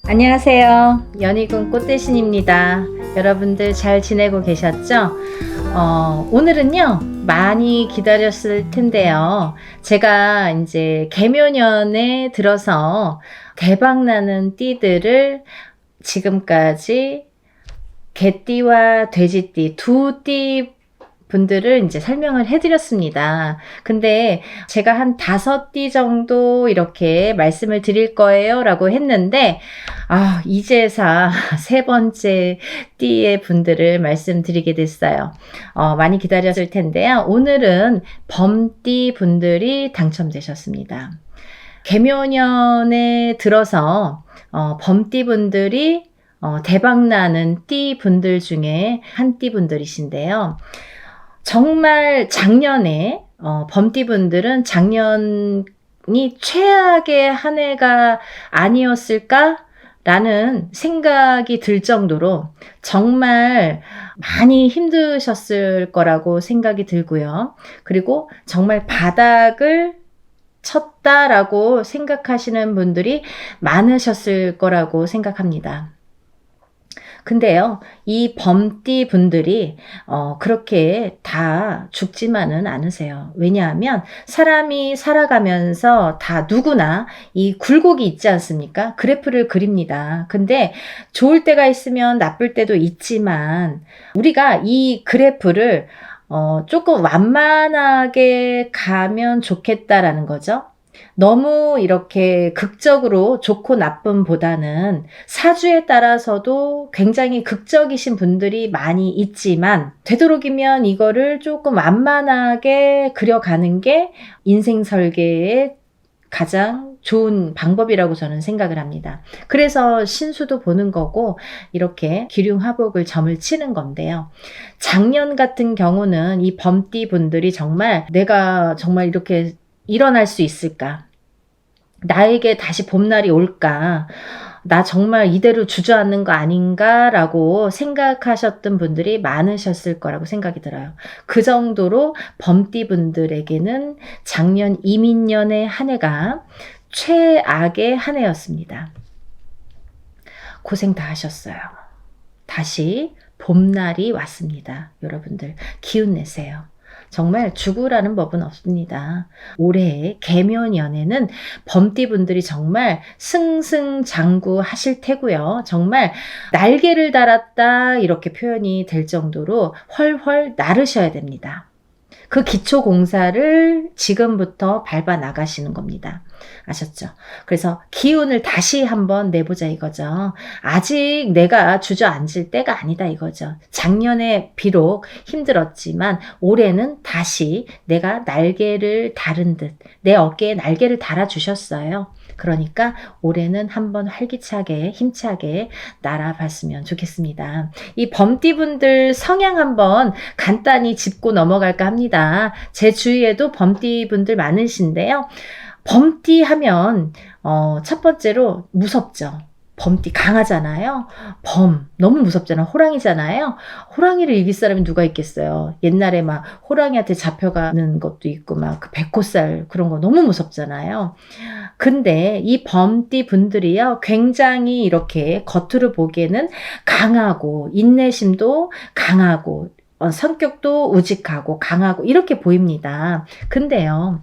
안녕하세요. 연희군 꽃대신입니다. 여러분들 잘 지내고 계셨죠? 오늘은요, 많이 기다렸을 텐데요. 제가 이제 개묘년에 들어서 대박나는 띠들을 지금까지 개띠와 돼지띠 두 띠 분들을 이제 설명을 해드렸습니다. 근데 제가 한 5띠 정도 이렇게 말씀을 드릴 거예요 라고 했는데, 이제사 3번째 띠의 분들을 말씀드리게 됐어요. 많이 기다렸을 텐데요. 오늘은 범띠 분들이 당첨되셨습니다. 개묘년에 들어서 범띠 분들이 대박나는 띠 분들 중에 한 띠 분들이신데요. 정말 작년에 범띠분들은 작년이 최악의 한 해가 아니었을까라는 생각이 들 정도로 정말 많이 힘드셨을 거라고 생각이 들고요. 그리고 정말 바닥을 쳤다라고 생각하시는 분들이 많으셨을 거라고 생각합니다. 근데요, 이 범띠 분들이 그렇게 다 죽지만은 않으세요. 왜냐하면 사람이 살아가면서 다 누구나 이 굴곡이 있지 않습니까? 그래프를 그립니다. 근데 좋을 때가 있으면 나쁠 때도 있지만 우리가 이 그래프를 조금 완만하게 가면 좋겠다라는 거죠. 너무 이렇게 극적으로 좋고 나쁨보다는 사주에 따라서도 굉장히 극적이신 분들이 많이 있지만 되도록이면 이거를 조금 완만하게 그려가는 게 인생 설계의 가장 좋은 방법이라고 저는 생각을 합니다. 그래서 신수도 보는 거고 이렇게 기륭하복을 점을 치는 건데요. 작년 같은 경우는 이 범띠 분들이 정말 내가 정말 이렇게 일어날 수 있을까? 나에게 다시 봄날이 올까? 나 정말 이대로 주저앉는 거 아닌가? 라고 생각하셨던 분들이 많으셨을 거라고 생각이 들어요. 그 정도로 범띠 분들에게는 작년 이민년의 한 해가 최악의 한 해였습니다. 고생 다 하셨어요. 다시 봄날이 왔습니다. 여러분들 기운 내세요. 정말 죽으라는 법은 없습니다. 올해 개묘년에는 범띠분들이 정말 승승장구하실 테고요. 정말 날개를 달았다 이렇게 표현이 될 정도로 훨훨 나르셔야 됩니다. 그 기초 공사를 지금부터 밟아 나가시는 겁니다. 아셨죠? 그래서 기운을 다시 한번 내보자 이거죠. 아직 내가 주저앉을 때가 아니다 이거죠. 작년에 비록 힘들었지만 올해는 다시 내가 날개를 다른 듯 내 어깨에 날개를 달아주셨어요. 그러니까 올해는 한번 활기차게 힘차게 날아봤으면 좋겠습니다. 이 범띠분들 성향 한번 간단히 짚고 넘어갈까 합니다. 제 주위에도 범띠분들 많으신데요. 범띠 하면 첫 번째로 무섭죠. 범띠 강하잖아요. 너무 무섭잖아요. 호랑이잖아요. 호랑이를 이길 사람이 누가 있겠어요. 옛날에 막 호랑이한테 잡혀가는 것도 있고 막 그 백호살 그런 거 너무 무섭잖아요. 근데 이 범띠 분들이요 굉장히 이렇게 겉으로 보기에는 강하고 인내심도 강하고 성격도 우직하고 강하고 이렇게 보입니다. 근데요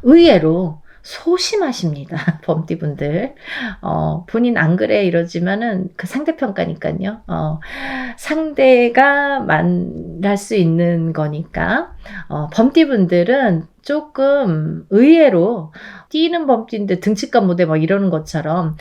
의외로 소심하십니다. 범띠분들. 본인 안 그래 이러지만은 그 상대평가니까요. 상대가 만날 수 있는 거니까. 범띠분들은 조금 의외로 뛰는 범띠인데 등치값 못해 막 이러는 것처럼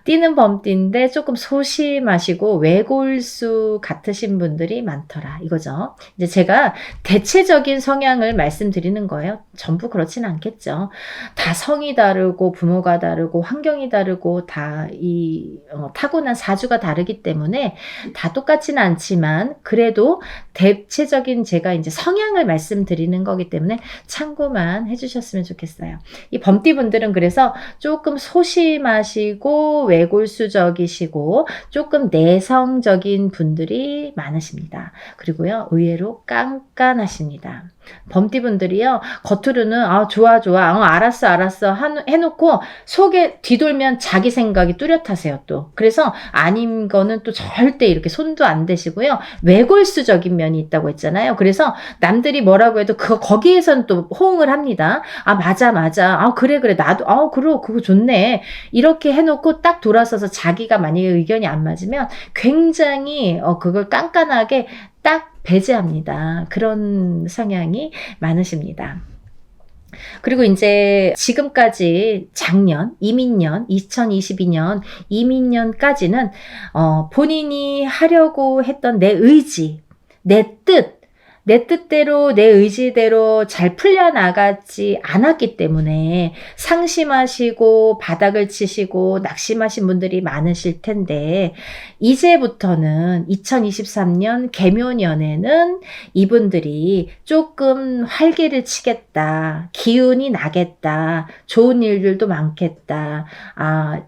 뛰는 범띠인데 조금 소심하시고 외골수 같으신 분들이 많더라 이거죠. 이제 제가 대체적인 성향을 말씀드리는 거예요. 전부 그렇진 않겠죠. 다 성이 다르고 부모가 다르고 환경이 다르고 다 이 타고난 사주가 다르기 때문에 다 똑같지는 않지만 그래도 대체적인 제가 이제 성향을 말씀드리는 거기 때문에 참고만 해주셨으면 좋겠어요. 이 범띠분들은 그래서 조금 소심하시고 외골수적이시고 조금 내성적인 분들이 많으십니다. 그리고요 의외로 깐깐하십니다. 범띠분들이요, 겉으로는 좋아 좋아, 알았어 알았어 해놓고 속에 뒤돌면 자기 생각이 뚜렷하세요 또. 그래서 아닌 거는 또 절대 이렇게 손도 안 대시고요. 외골수적인 면이 있다고 했잖아요. 그래서 남들이 뭐라고 해도 거기에선 또 호응을 합니다. 맞아 그래 나도 그거 좋네 이렇게 해놓고 딱 돌아서서 자기가 만약에 의견이 안 맞으면 굉장히 그걸 깐깐하게 딱 배제합니다. 그런 성향이 많으십니다. 그리고 이제 지금까지 작년, 이민년, 2022년 이민년까지는 본인이 하려고 했던 내 의지, 내 뜻대로 내 의지대로 잘 풀려나가지 않았기 때문에 상심하시고 바닥을 치시고 낙심하신 분들이 많으실 텐데, 이제부터는 2023년 개묘년에는 이분들이 조금 활기를 치겠다, 기운이 나겠다, 좋은 일들도 많겠다,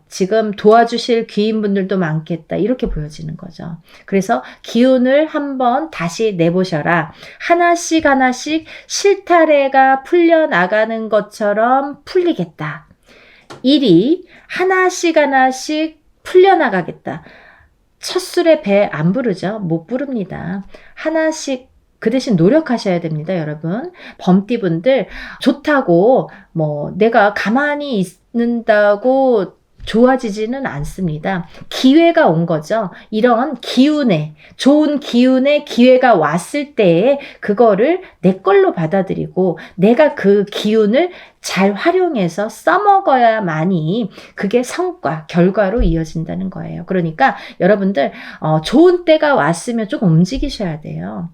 지금 도와주실 귀인분들도 많겠다, 이렇게 보여지는 거죠. 그래서 기운을 한번 다시 내보셔라. 하나씩 실타래가 풀려나가는 것처럼 풀리겠다. 일이 하나씩 풀려나가겠다. 첫 술에 배 안 부르죠? 못 부릅니다. 하나씩 그 대신 노력하셔야 됩니다, 여러분. 범띠분들 좋다고 내가 가만히 있는다고 좋아지지는 않습니다. 기회가 온 거죠. 이런 좋은 기운에 기회가 왔을 때에 그거를 내 걸로 받아들이고 내가 그 기운을 잘 활용해서 써먹어야만이 그게 결과로 이어진다는 거예요. 그러니까 여러분들 좋은 때가 왔으면 조금 움직이셔야 돼요.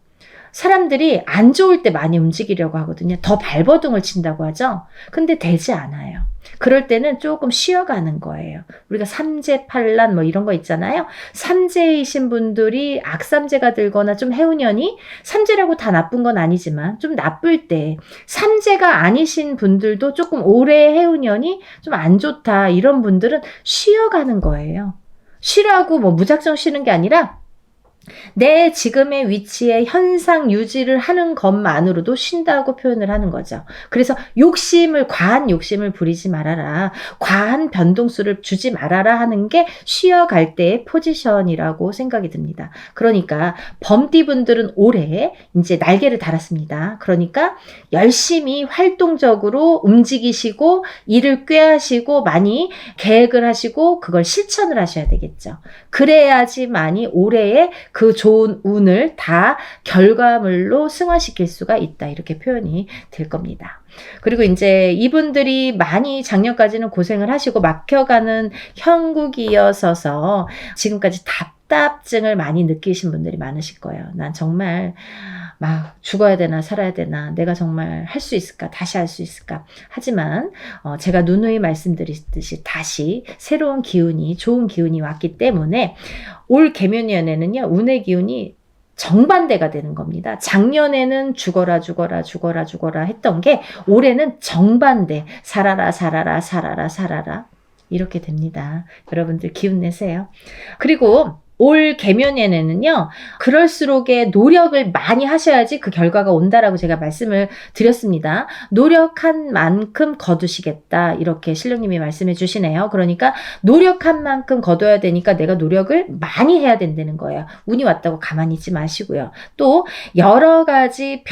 사람들이 안 좋을 때 많이 움직이려고 하거든요. 더 발버둥을 친다고 하죠. 근데 되지 않아요. 그럴 때는 조금 쉬어가는 거예요. 우리가 삼재팔란 이런 거 있잖아요. 삼재이신 분들이 악삼재가 들거나 좀 해운년이, 삼재라고 다 나쁜 건 아니지만 좀 나쁠 때, 삼재가 아니신 분들도 조금 올해 해운년이 좀 안 좋다, 이런 분들은 쉬어가는 거예요. 쉬라고 무작정 쉬는 게 아니라 내 지금의 위치에 현상 유지를 하는 것만으로도 쉰다고 표현을 하는 거죠. 그래서 과한 욕심을 부리지 말아라, 과한 변동수를 주지 말아라 하는 게 쉬어갈 때의 포지션이라고 생각이 듭니다. 그러니까 범띠분들은 올해 이제 날개를 달았습니다. 그러니까 열심히 활동적으로 움직이시고 일을 꾀하시고 많이 계획을 하시고 그걸 실천을 하셔야 되겠죠. 그래야지만이 올해의 그 좋은 운을 다 결과물로 승화시킬 수가 있다, 이렇게 표현이 될 겁니다. 그리고 이제 이분들이 많이 작년까지는 고생을 하시고 막혀가는 형국이어서서 지금까지 답답증을 많이 느끼신 분들이 많으실 거예요. 난 정말 막 죽어야 되나 살아야 되나, 내가 정말 할 수 있을까, 다시 할 수 있을까. 하지만 제가 누누이 말씀드렸듯이 다시 새로운 기운이, 좋은 기운이 왔기 때문에 올 개묘년에는요, 운의 기운이 정반대가 되는 겁니다. 작년에는 죽어라 했던 게 올해는 정반대, 살아라 이렇게 됩니다. 여러분들 기운 내세요. 그리고 올 개묘년에는요, 그럴수록의 노력을 많이 하셔야지 그 결과가 온다라고 제가 말씀을 드렸습니다. 노력한 만큼 거두시겠다, 이렇게 신령님이 말씀해 주시네요. 그러니까 노력한 만큼 거둬야 되니까 내가 노력을 많이 해야 된다는 거예요. 운이 왔다고 가만히 있지 마시고요. 또 여러 가지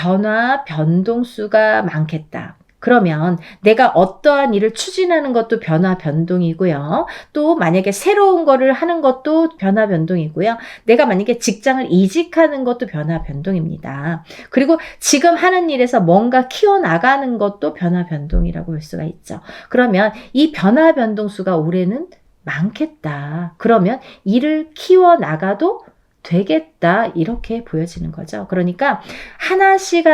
변동수가 많겠다. 그러면 내가 어떠한 일을 추진하는 것도 변화 변동이고요. 또 만약에 새로운 거를 하는 것도 변화 변동이고요. 내가 만약에 직장을 이직하는 것도 변화 변동입니다. 그리고 지금 하는 일에서 뭔가 키워나가는 것도 변화 변동이라고 볼 수가 있죠. 그러면 이 변화 변동수가 올해는 많겠다. 그러면 일을 키워나가도 되겠다, 이렇게 보여지는 거죠. 그러니까 하나씩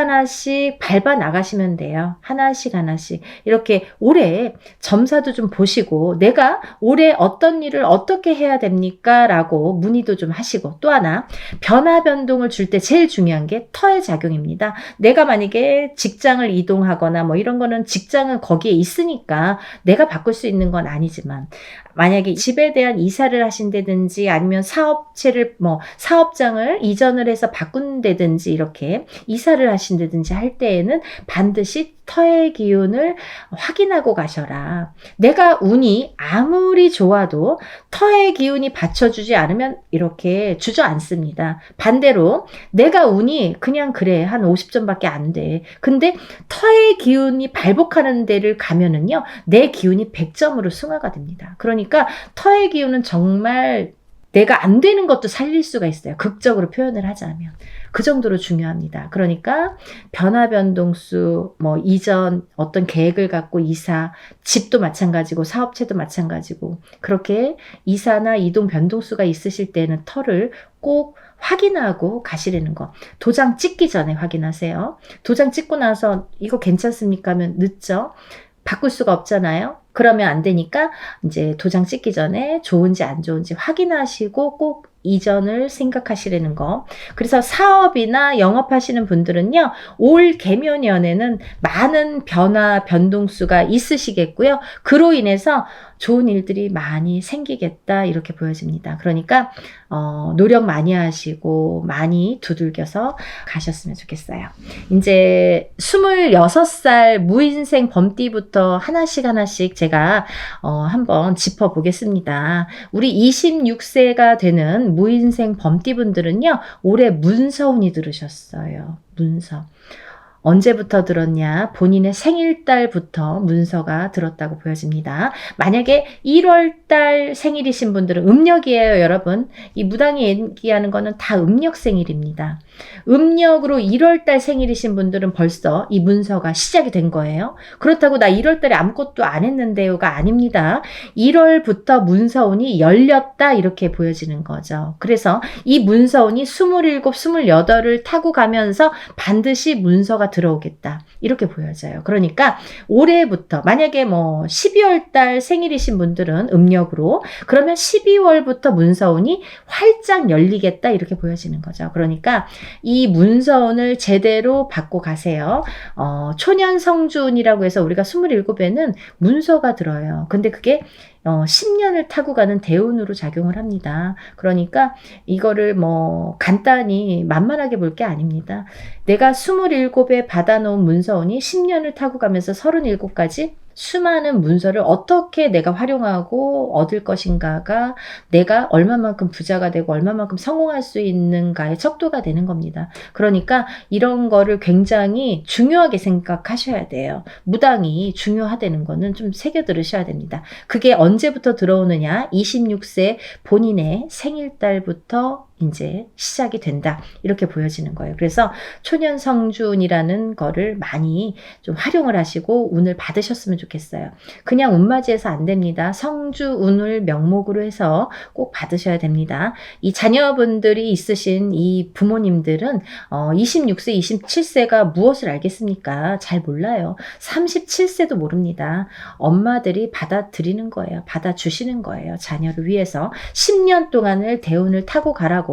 밟아 나가시면 돼요. 하나씩 이렇게 올해 점사도 좀 보시고 내가 올해 어떤 일을 어떻게 해야 됩니까? 라고 문의도 좀 하시고, 또 하나 변화 변동을 줄 때 제일 중요한 게 터의 작용입니다. 내가 만약에 직장을 이동하거나 이런 거는 직장은 거기에 있으니까 내가 바꿀 수 있는 건 아니지만, 만약에 집에 대한 이사를 하신다든지 아니면 사업체를 사업장을 이전을 해서 바꾼다든지 이렇게 이사를 하신다든지 할 때에는 반드시 터의 기운을 확인하고 가셔라. 내가 운이 아무리 좋아도 터의 기운이 받쳐주지 않으면 이렇게 주저앉습니다. 반대로 내가 운이 그냥 그래 한 50점밖에 안 돼. 근데 터의 기운이 발복하는 데를 가면은요, 내 기운이 100점으로 승화가 됩니다. 그러니까 터의 기운은 정말 내가 안 되는 것도 살릴 수가 있어요. 극적으로 표현을 하자면. 그 정도로 중요합니다. 그러니까 변화 변동수, 뭐 이전 어떤 계획을 갖고 이사, 집도 마찬가지고 사업체도 마찬가지고 그렇게 이사나 이동 변동수가 있으실 때는 터를 꼭 확인하고 가시라는 거. 도장 찍기 전에 확인하세요. 도장 찍고 나서 이거 괜찮습니까 하면 늦죠. 바꿀 수가 없잖아요. 그러면 안 되니까 이제 도장 찍기 전에 좋은지 안 좋은지 확인하시고 꼭 이전을 생각하시라는 거. 그래서 사업이나 영업하시는 분들은요, 올 개묘년에는 많은 변화, 변동수가 있으시겠고요. 그로 인해서 좋은 일들이 많이 생기겠다 이렇게 보여집니다. 그러니까 노력 많이 하시고 많이 두들겨서 가셨으면 좋겠어요. 이제 26살 무인생 범띠부터 하나씩 제가 한번 짚어보겠습니다. 우리 26세가 되는 무인생 범띠분들은요, 올해 문서운이 들으셨어요. 문서. 언제부터 들었냐? 본인의 생일달부터 문서가 들었다고 보여집니다. 만약에 1월달 생일이신 분들은 음력이에요, 여러분. 이 무당이 얘기하는 거는 다 음력 생일입니다. 음력으로 1월달 생일이신 분들은 벌써 이 문서가 시작이 된 거예요. 그렇다고 나 1월달에 아무것도 안 했는데요가 아닙니다. 1월부터 문서운이 열렸다 이렇게 보여지는 거죠. 그래서 이 문서운이 27, 28을 타고 가면서 반드시 문서가 들어오겠다 이렇게 보여져요. 그러니까 올해부터 만약에 뭐 12월 달 생일이신 분들은 음력으로 그러면 12월부터 문서운이 활짝 열리겠다 이렇게 보여지는 거죠. 그러니까 이 문서운을 제대로 받고 가세요. 초년성주운이라고 해서 우리가 27에는 문서가 들어요. 근데 그게 10년을 타고 가는 대운으로 작용을 합니다. 그러니까 이거를 뭐 간단히 만만하게 볼 게 아닙니다. 내가 27에 받아놓은 문서운이 10년을 타고 가면서 37까지 수많은 문서를 어떻게 내가 활용하고 얻을 것인가가 내가 얼마만큼 부자가 되고 얼마만큼 성공할 수 있는가의 척도가 되는 겁니다. 그러니까 이런 거를 굉장히 중요하게 생각하셔야 돼요. 무당이 중요하다는 거는 좀 새겨 들으셔야 됩니다. 그게 언제부터 들어오느냐? 26세 본인의 생일달부터 이제 시작이 된다 이렇게 보여지는 거예요. 그래서 초년성준이라는 거를 많이 좀 활용을 하시고 운을 받으셨으면 좋겠어요. 그냥 운맞이해서 안 됩니다. 성주운을 명목으로 해서 꼭 받으셔야 됩니다. 이 자녀분들이 있으신 이 부모님들은 26세, 27세가 무엇을 알겠습니까? 잘 몰라요. 37세도 모릅니다. 엄마들이 받아들이는 거예요. 받아주시는 거예요. 자녀를 위해서 10년 동안을 대운을 타고 가라고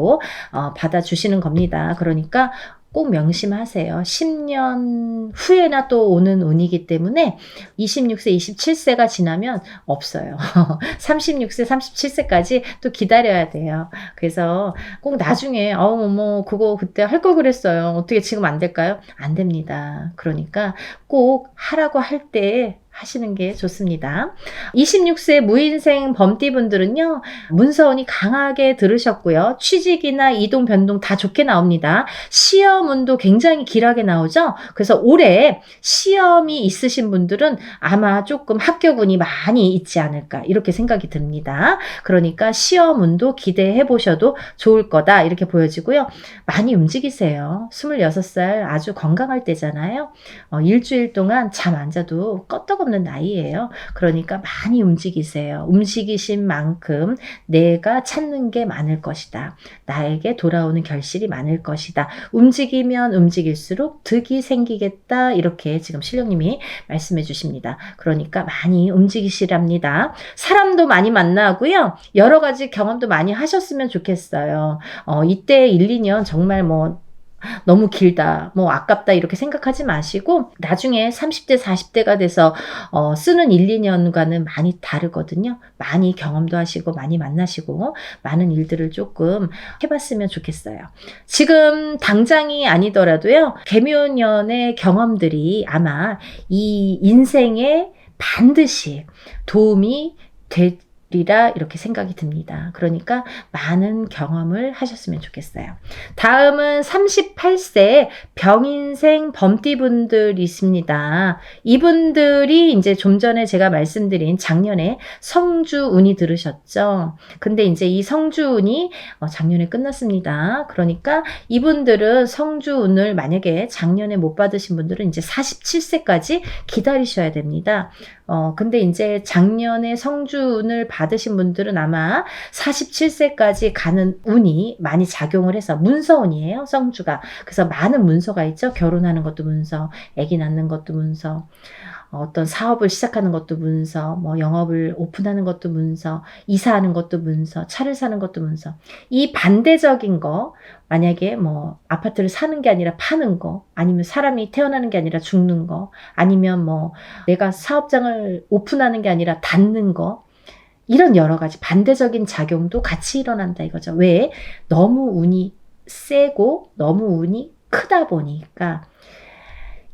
받아주시는 겁니다. 그러니까 꼭 명심하세요. 10년 후에나 또 오는 운이기 때문에 26세, 27세가 지나면 없어요. 36세, 37세까지 또 기다려야 돼요. 그래서 꼭 나중에 그거 그때 할 걸 그랬어요. 어떻게 지금 안 될까요? 안 됩니다. 그러니까 꼭 하라고 할 때 하시는 게 좋습니다. 26세 무인생 범띠분들은요, 문서운이 강하게 들으셨고요. 취직이나 이동 변동 다 좋게 나옵니다. 시험운도 굉장히 길하게 나오죠. 그래서 올해 시험이 있으신 분들은 아마 조금 합격운이 많이 있지 않을까 이렇게 생각이 듭니다. 그러니까 시험운도 기대해 보셔도 좋을 거다 이렇게 보여지고요. 많이 움직이세요. 26살 아주 건강할 때잖아요. 일주일 동안 잠 안 자도 껐떡없는 나이예요. 그러니까 많이 움직이세요. 움직이신 만큼 내가 찾는 게 많을 것이다. 나에게 돌아오는 결실이 많을 것이다. 움직이면 움직일수록 득이 생기겠다. 이렇게 지금 신령님이 말씀해 주십니다. 그러니까 많이 움직이시랍니다. 사람도 많이 만나고요. 여러 가지 경험도 많이 하셨으면 좋겠어요. 이때 1, 2년 정말 너무 길다, 뭐 아깝다 이렇게 생각하지 마시고 나중에 30대, 40대가 돼서 쓰는 1, 2년과는 많이 다르거든요. 많이 경험도 하시고 많이 만나시고 많은 일들을 조금 해봤으면 좋겠어요. 지금 당장이 아니더라도요. 개묘년의 경험들이 아마 이 인생에 반드시 도움이 되리라 이렇게 생각이 듭니다. 그러니까 많은 경험을 하셨으면 좋겠어요. 다음은 38세 병인생 범띠분들이 있습니다. 이분들이 이제 좀 전에 제가 말씀드린 작년에 성주운이 들으셨죠? 근데 이제 이 성주운이 작년에 끝났습니다. 그러니까 이분들은 성주운을 만약에 작년에 못 받으신 분들은 이제 47세까지 기다리셔야 됩니다. 근데 이제 작년에 성주운을 받으신 분들은 아마 47세까지 가는 운이 많이 작용을 해서 문서운이에요, 성주가. 그래서 많은 문서가 있죠. 결혼하는 것도 문서, 아기 낳는 것도 문서, 어떤 사업을 시작하는 것도 문서, 뭐 영업을 오픈하는 것도 문서, 이사하는 것도 문서, 차를 사는 것도 문서. 이 반대적인 거, 만약에 뭐 아파트를 사는 게 아니라 파는 거, 아니면 사람이 태어나는 게 아니라 죽는 거, 아니면 뭐 내가 사업장을 오픈하는 게 아니라 닫는 거, 이런 여러 가지 반대적인 작용도 같이 일어난다 이거죠. 왜? 너무 운이 세고 너무 운이 크다 보니까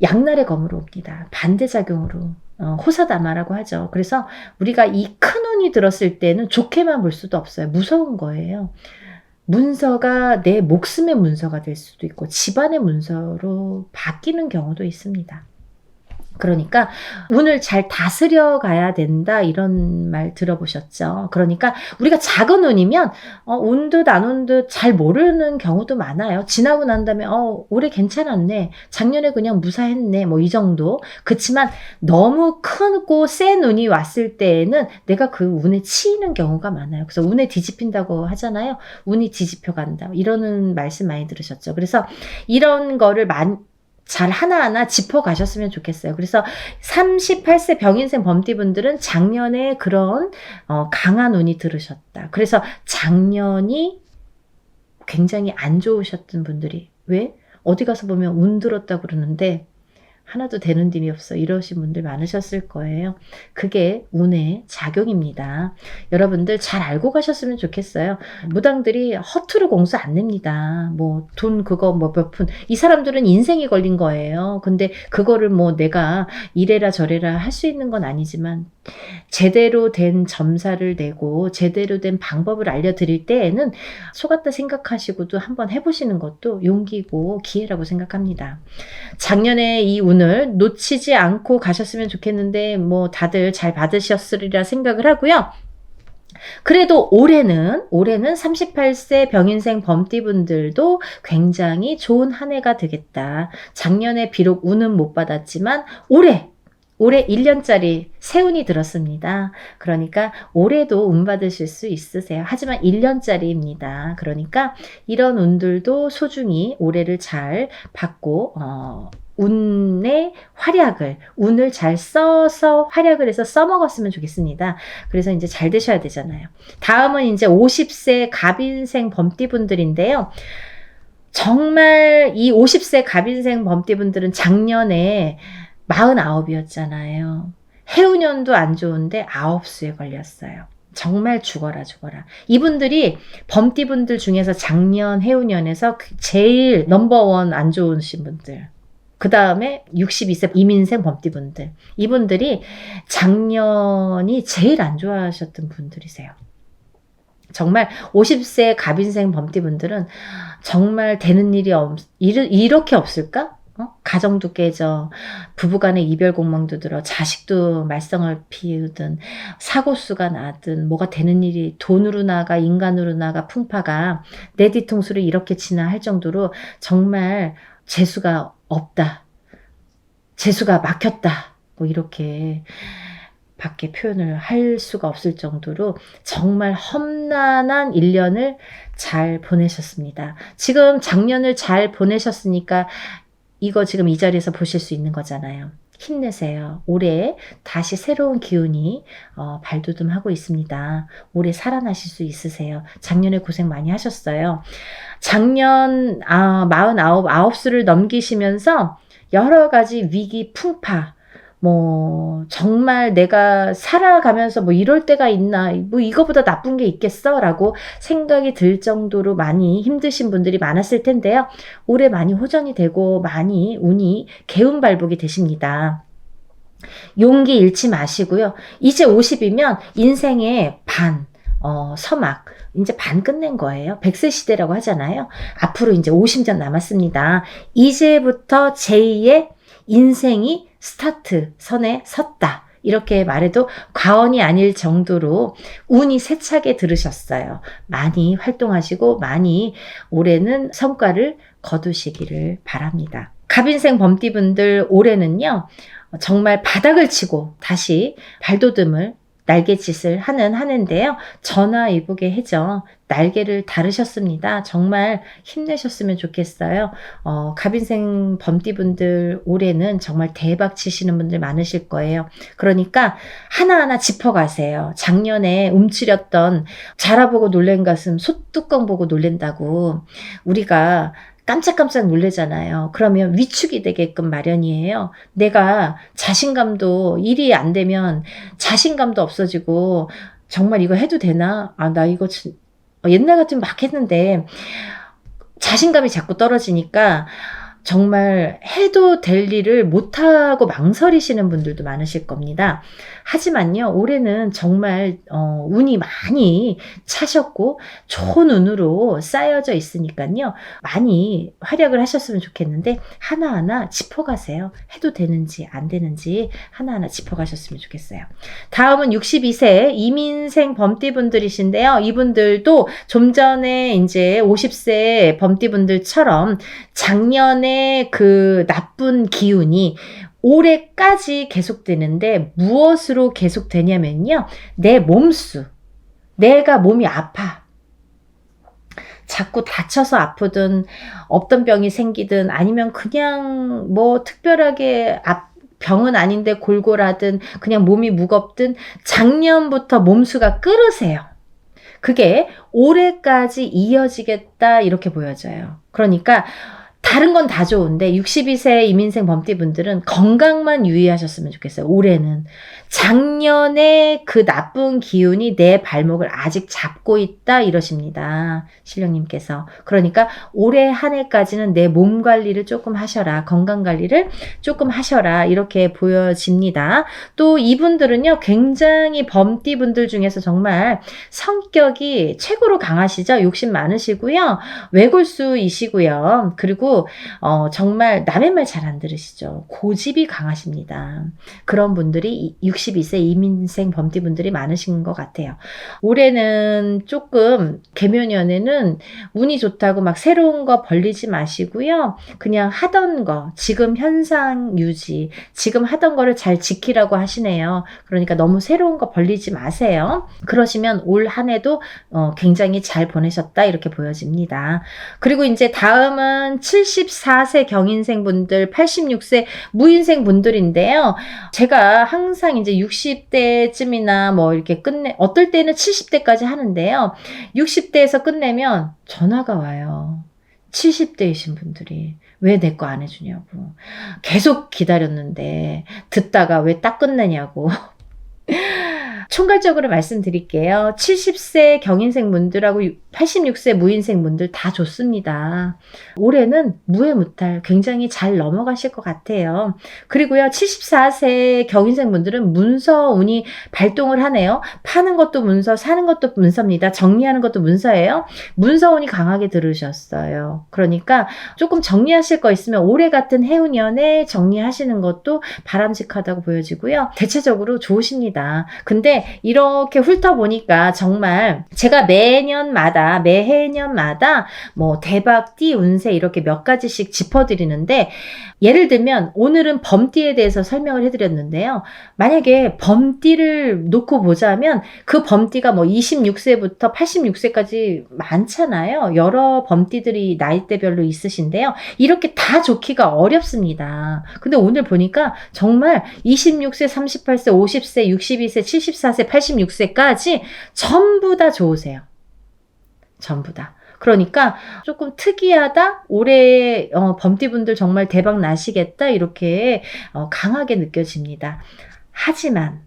양날의 검으로 옵니다. 반대작용으로. 호사다마라고 하죠. 그래서 우리가 이 큰 운이 들었을 때는 좋게만 볼 수도 없어요. 무서운 거예요. 문서가 내 목숨의 문서가 될 수도 있고 집안의 문서로 바뀌는 경우도 있습니다. 그러니까 운을 잘 다스려 가야 된다 이런 말 들어보셨죠? 그러니까 우리가 작은 운이면 온 듯 안 온 듯 잘 모르는 경우도 많아요. 지나고 난 다음에 올해 괜찮았네. 작년에 그냥 무사했네. 뭐 이 정도. 그렇지만 너무 크고 센 운이 왔을 때에는 내가 그 운에 치이는 경우가 많아요. 그래서 운에 뒤집힌다고 하잖아요. 운이 뒤집혀 간다. 이러는 말씀 많이 들으셨죠? 그래서 이런 거를 잘 하나하나 짚어가셨으면 좋겠어요. 그래서 38세 병인생 범띠분들은 작년에 그런 강한 운이 들으셨다. 그래서 작년이 굉장히 안 좋으셨던 분들이 왜? 어디 가서 보면 운 들었다고 그러는데 하나도 되는 일이 없어 이러신 분들 많으셨을 거예요. 그게 운의 작용입니다. 여러분들 잘 알고 가셨으면 좋겠어요. 무당들이 허투루 공수 안 냅니다. 뭐 돈 그거 뭐 몇 푼. 이 사람들은 인생이 걸린 거예요. 근데 그거를 뭐 내가 이래라 저래라 할 수 있는 건 아니지만 제대로 된 점사를 내고 제대로 된 방법을 알려드릴 때에는 속았다 생각하시고도 한번 해보시는 것도 용기고 기회라고 생각합니다. 작년에 이 운을 놓치지 않고 가셨으면 좋겠는데 뭐 다들 잘 받으셨으리라 생각을 하고요. 그래도 올해는 38세 병인생 범띠분들도 굉장히 좋은 한 해가 되겠다. 작년에 비록 운은 못 받았지만 올해 1년짜리 새운이 들었습니다. 그러니까 올해도 운 받으실 수 있으세요. 하지만 1년짜리입니다. 그러니까 이런 운들도 소중히 올해를 잘 받고 운의 활약을, 운을 잘 써서 활약을 해서 써먹었으면 좋겠습니다. 그래서 이제 잘 되셔야 되잖아요. 다음은 이제 50세 갑인생 범띠분들인데요. 정말 이 50세 갑인생 범띠분들은 작년에 49이었잖아요. 해운년도 안 좋은데 9수에 걸렸어요. 정말 죽어라. 이분들이 범띠분들 중에서 작년 해운년에서 제일 넘버원 안 좋으신 분들. 그 다음에 62세 이민생 범띠분들. 이분들이 작년이 제일 안 좋아하셨던 분들이세요. 정말 50세 갑인생 범띠분들은 정말 되는 일이 이렇게 없을까? 가정도 깨져, 부부간의 이별 공망도 들어, 자식도 말썽을 피우든, 사고수가 나든, 뭐가 되는 일이 돈으로 나가, 인간으로 나가, 풍파가 내 뒤통수를 이렇게 치나 할 정도로 정말 재수가 없다. 재수가 막혔다. 뭐 이렇게 밖에 표현을 할 수가 없을 정도로 정말 험난한 1년을 잘 보내셨습니다. 지금 작년을 잘 보내셨으니까 이거 지금 이 자리에서 보실 수 있는 거잖아요. 힘내세요. 올해 다시 새로운 기운이 발돋움하고 있습니다. 올해 살아나실 수 있으세요. 작년에 고생 많이 하셨어요. 작년 49수를 넘기시면서 여러 가지 위기 풍파, 정말 내가 살아가면서 이럴 때가 있나, 이거보다 나쁜 게 있겠어? 라고 생각이 들 정도로 많이 힘드신 분들이 많았을 텐데요. 올해 많이 호전이 되고 많이 운이 개운발복이 되십니다. 용기 잃지 마시고요. 이제 50이면 인생의 반, 서막, 이제 반 끝낸 거예요. 100세 시대라고 하잖아요. 앞으로 이제 50년 남았습니다. 이제부터 제2의 인생이 스타트 선에 섰다. 이렇게 말해도 과언이 아닐 정도로 운이 세차게 들으셨어요. 많이 활동하시고 많이 올해는 성과를 거두시기를 바랍니다. 갑인생 범띠분들 올해는요. 정말 바닥을 치고 다시 발돋움을 날갯짓을 하는 해인데요. 전화위복의 해죠. 날개를 다르셨습니다. 정말 힘내셨으면 좋겠어요. 갑인생 범띠분들 올해는 정말 대박 치시는 분들 많으실 거예요. 그러니까 하나하나 짚어가세요. 작년에 움츠렸던 자라보고 놀란 가슴 소뚜껑 보고 놀랜다고 우리가 깜짝깜짝 놀래잖아요. 그러면 위축이 되게끔 마련이에요. 내가 자신감도 일이 안 되면 자신감도 없어지고 정말 이거 해도 되나? 나 이거 옛날 같으면 막 했는데 자신감이 자꾸 떨어지니까 정말 해도 될 일을 못하고 망설이시는 분들도 많으실 겁니다. 하지만요, 올해는 정말 운이 많이 차셨고 좋은 운으로 쌓여져 있으니까요. 많이 활약을 하셨으면 좋겠는데 하나하나 짚어가세요. 해도 되는지 안 되는지 하나하나 짚어가셨으면 좋겠어요. 다음은 62세 이민생 범띠분들이신데요. 이분들도 좀 전에 이제 50세 범띠분들처럼 작년에 그 나쁜 기운이 올해까지 계속되는데 무엇으로 계속되냐면요. 내 몸수. 내가 몸이 아파. 자꾸 다쳐서 아프든 없던 병이 생기든 아니면 그냥 특별하게 병은 아닌데 골골하든 그냥 몸이 무겁든 작년부터 몸수가 끓으세요. 그게 올해까지 이어지겠다 이렇게 보여져요. 그러니까 다른 건 다 좋은데 62세 이민생 범띠분들은 건강만 유의하셨으면 좋겠어요. 올해는. 작년에 그 나쁜 기운이 내 발목을 아직 잡고 있다 이러십니다. 신령님께서. 그러니까 올해 한 해까지는 내 몸 관리를 조금 하셔라. 건강 관리를 조금 하셔라. 이렇게 보여집니다. 또 이분들은요. 굉장히 범띠분들 중에서 정말 성격이 최고로 강하시죠. 욕심 많으시고요. 외골수이시고요. 그리고 정말 남의 말 잘 안 들으시죠. 고집이 강하십니다. 그런 분들이 62세 이민생 범띠분들이 많으신 것 같아요. 올해는 조금 개묘년에는 운이 좋다고 막 새로운 거 벌리지 마시고요. 그냥 하던 거, 지금 현상 유지, 지금 하던 거를 잘 지키라고 하시네요. 그러니까 너무 새로운 거 벌리지 마세요. 그러시면 올 한 해도 굉장히 잘 보내셨다 이렇게 보여집니다. 그리고 이제 다음은 74세 경인생 분들, 86세 무인생 분들인데요. 제가 항상 이제 60대쯤이나 이렇게 어떨 때는 70대까지 하는데요. 60대에서 끝내면 전화가 와요. 70대이신 분들이. 왜 내 거 안 해주냐고. 계속 기다렸는데 듣다가 왜 딱 끝내냐고. 총괄적으로 말씀드릴게요. 70세 경인생 분들하고 86세 무인생 분들 다 좋습니다. 올해는 무해무탈 굉장히 잘 넘어가실 것 같아요. 그리고요. 74세 경인생 분들은 문서 운이 발동을 하네요. 파는 것도 문서, 사는 것도 문서입니다. 정리하는 것도 문서예요. 문서 운이 강하게 들으셨어요. 그러니까 조금 정리하실 거 있으면 올해 같은 해운년에 정리하시는 것도 바람직하다고 보여지고요. 대체적으로 좋으십니다. 근데 이렇게 훑어보니까 정말 제가 매년마다 해마다 매해년마다 뭐 대박, 띠, 운세 이렇게 몇 가지씩 짚어드리는데 예를 들면 오늘은 범띠에 대해서 설명을 해드렸는데요. 만약에 범띠를 놓고 보자면 그 범띠가 뭐 26세부터 86세까지 많잖아요. 여러 범띠들이 나이대별로 있으신데요. 이렇게 다 좋기가 어렵습니다. 근데 오늘 보니까 정말 26세, 38세, 50세, 62세, 74세, 86세까지 전부 다 좋으세요. 전부 다. 그러니까 조금 특이하다, 올해 범띠분들 정말 대박 나시겠다, 이렇게 강하게 느껴집니다. 하지만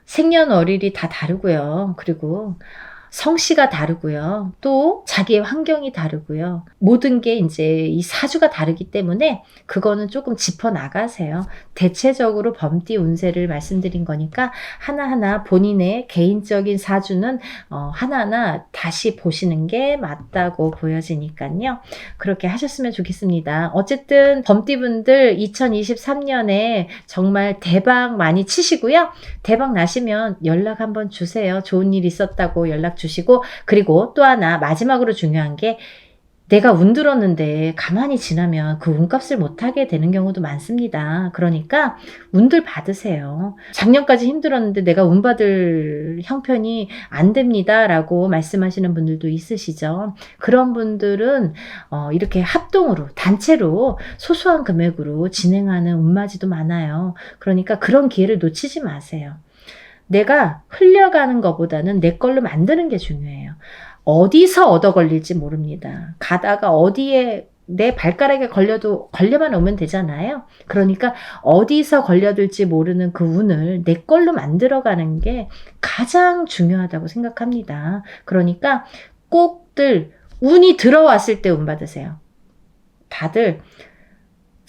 생년월일이 다 다르고요. 그리고 성씨가 다르고요. 또 자기의 환경이 다르고요. 모든 게 이제 이 사주가 다르기 때문에 그거는 조금 짚어나가세요. 대체적으로 범띠 운세를 말씀드린 거니까 하나하나 본인의 개인적인 사주는 하나하나 다시 보시는 게 맞다고 보여지니까요. 그렇게 하셨으면 좋겠습니다. 어쨌든 범띠분들 2023년에 정말 대박 많이 치시고요. 대박 나시면 연락 한번 주세요. 좋은 일 있었다고 연락 주시고, 그리고 또 하나 마지막으로 중요한 게 내가 운 들었는데 가만히 지나면 그 운값을 못하게 되는 경우도 많습니다. 그러니까 운들 받으세요. 작년까지 힘들었는데 내가 운 받을 형편이 안 됩니다 라고 말씀하시는 분들도 있으시죠. 그런 분들은 이렇게 합동으로, 단체로 소소한 금액으로 진행하는 운맞이도 많아요. 그러니까 그런 기회를 놓치지 마세요. 내가 흘려가는 것보다는 내 걸로 만드는 게 중요해요. 어디서 얻어 걸릴지 모릅니다. 가다가 어디에 내 발가락에 걸려만 오면 되잖아요. 그러니까 어디서 걸려들지 모르는 그 운을 내 걸로 만들어가는 게 가장 중요하다고 생각합니다. 그러니까 꼭들 운이 들어왔을 때 운 받으세요. 다들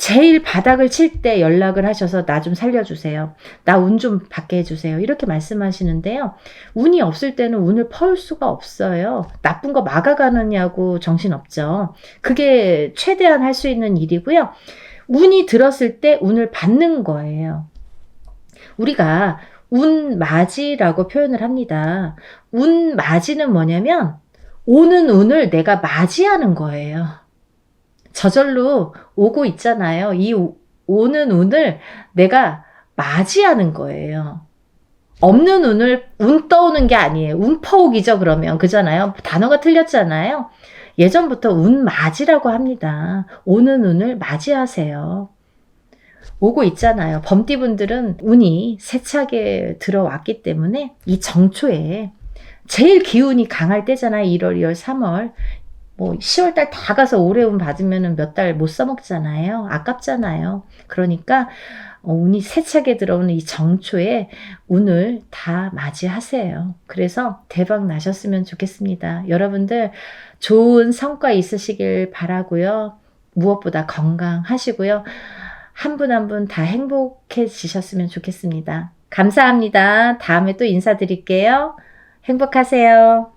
제일 바닥을 칠 때 연락을 하셔서 나 좀 살려주세요. 나 운 좀 받게 해주세요. 이렇게 말씀하시는데요. 운이 없을 때는 운을 퍼올 수가 없어요. 나쁜 거 막아가느냐고 정신없죠. 그게 최대한 할 수 있는 일이고요. 운이 들었을 때 운을 받는 거예요. 우리가 운맞이라고 표현을 합니다. 운맞이는 뭐냐면 오는 운을 내가 맞이하는 거예요. 저절로 오고 있잖아요. 이 오는 운을 내가 맞이하는 거예요. 없는 운을 운 떠오는 게 아니에요. 운 퍼오기죠, 그러면. 그잖아요. 단어가 틀렸잖아요. 예전부터 운 맞이라고 합니다. 오는 운을 맞이하세요. 오고 있잖아요. 범띠분들은 운이 세차게 들어왔기 때문에 이 정초에 제일 기운이 강할 때잖아요. 1월, 2월, 3월. 뭐 10월달 다 가서 올해 운 받으면 몇 달 못 써먹잖아요. 아깝잖아요. 그러니까 운이 세차게 들어오는 이 정초에 운을 다 맞이하세요. 그래서 대박 나셨으면 좋겠습니다. 여러분들 좋은 성과 있으시길 바라고요. 무엇보다 건강하시고요. 한 분 한 분 다 행복해지셨으면 좋겠습니다. 감사합니다. 다음에 또 인사드릴게요. 행복하세요.